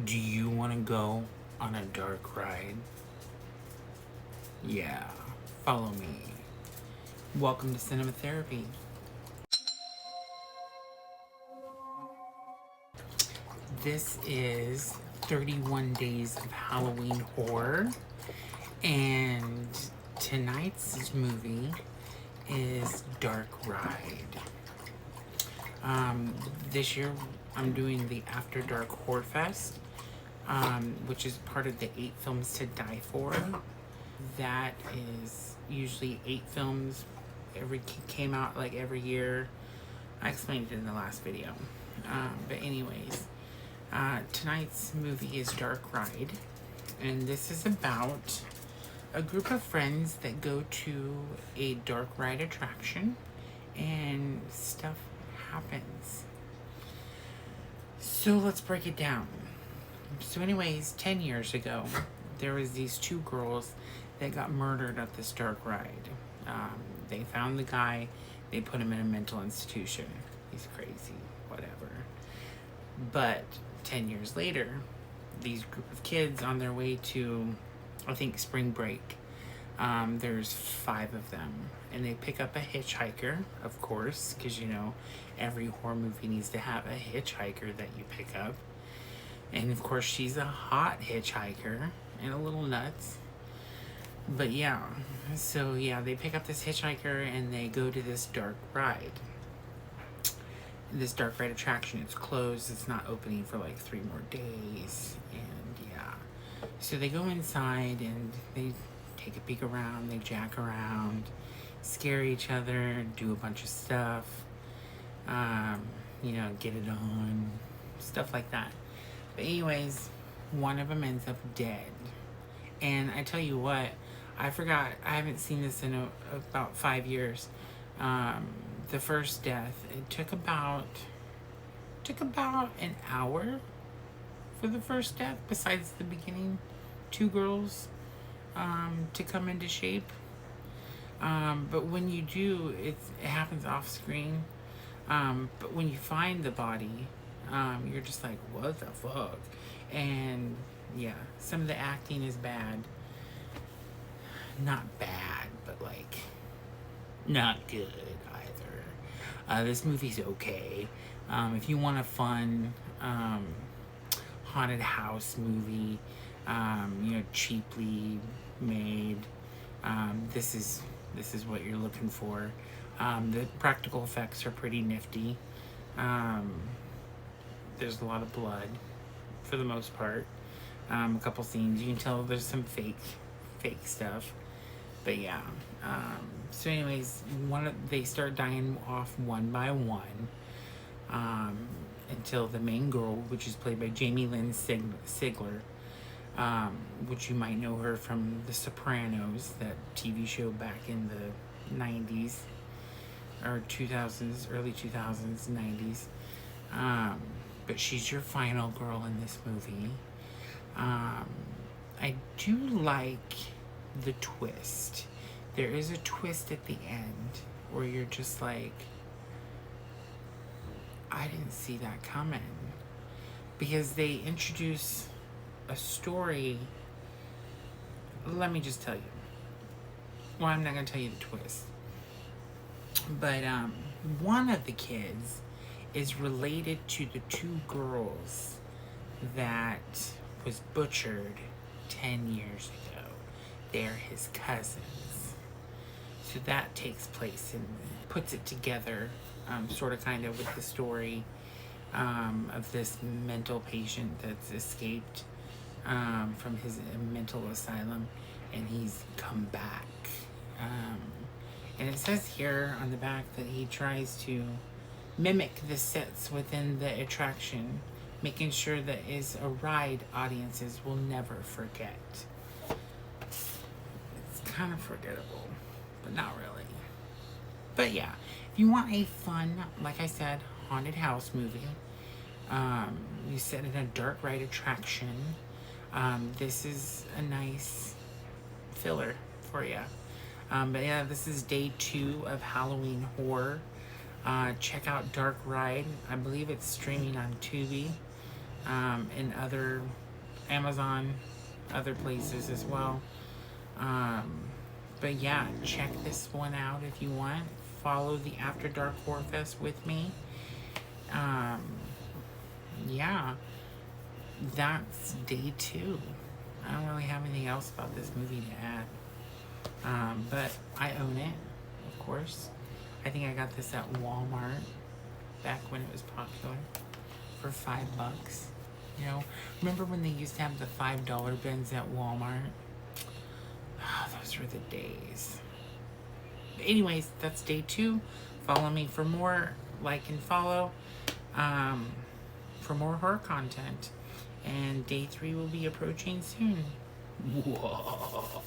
Do you want to go on a dark ride? Yeah, follow me. Welcome to Cinema Therapy. This is 31 Days of Halloween Horror, and tonight's movie is Dark Ride. This year I'm doing the After Dark Horror Fest, which is part of the 8 Films to Die For. That is usually 8 films. Came out like every year. I explained it in the last video. But anyways, tonight's movie is Dark Ride, and this is about a group of friends that go to a dark ride attraction, and stuff happens. So let's break it down. So anyways, 10 years ago, there was these 2 girls that got murdered at this dark ride. They found the guy, they put him in a mental institution. He's crazy, whatever. But 10 years later, these group of kids on their way to, I think, spring break, there's 5 of them, and they pick up a hitchhiker, of course, because every horror movie needs to have a hitchhiker that you pick up. And of course, she's a hot hitchhiker and a little nuts. But yeah, so yeah, they pick up this hitchhiker and they go to this dark ride. This dark ride attraction, it's closed, it's not opening for like 3 more days. And yeah, so they go inside and they take a peek around, they jack around, scare each other, do a bunch of stuff, get it on, stuff like that. But anyways, one of them ends up dead. And I tell you what, I forgot, I haven't seen this in about 5 years. The first death, it took about an hour for the first death, besides the beginning 2 girls to come into shape. But when you do, it happens off screen. But when you find the body, you're just like, what the fuck? And yeah, some of the acting is bad. Not bad, but like not good either. This movie's okay. If you want a fun haunted house movie, cheaply made, this is what you're looking for. The practical effects are pretty nifty. There's a lot of blood for the most part. A couple scenes, you can tell there's some fake stuff. But yeah, so anyways, they start dying off one by one, until the main girl, which is played by Jamie Lynn Sigler, which you might know her from The Sopranos, that TV show back in the 90s, or 2000s, early 2000s, 90s. But she's your final girl in this movie. I do like the twist. There is a twist at the end where you're just like, I didn't see that coming. Because they introduce a story. Let me just tell you. Well, I'm not going to tell you the twist. But one of the kids is related to the 2 girls that was butchered 10 years ago. They're his cousins. So that takes place and puts it together, sort of kind of with the story of this mental patient that's escaped from his mental asylum, and he's come back. And it says here on the back that he tries to mimic the sets within the attraction, making sure that his ride audiences will never forget. It's kind of forgettable, but not really. But yeah, if you want a fun, like I said, haunted house movie, you sit in a dark ride attraction, this is a nice filler for you. But yeah, this is day 2 of Halloween Horror. Check out Dark Ride. I believe it's streaming on Tubi. and other Amazon, other places as well. But yeah, check this one out if you want. Follow the After Dark Horror Fest with me. Yeah, that's day 2. I don't really have anything else about this movie to add. But I own it, of course. I think I got this at Walmart back when it was popular for $5. You know, remember when they used to have the $5 bins at Walmart? Oh, those were the days. But anyways, that's day 2. Follow me for more. Like and follow for more horror content. And day 3 will be approaching soon. Whoa.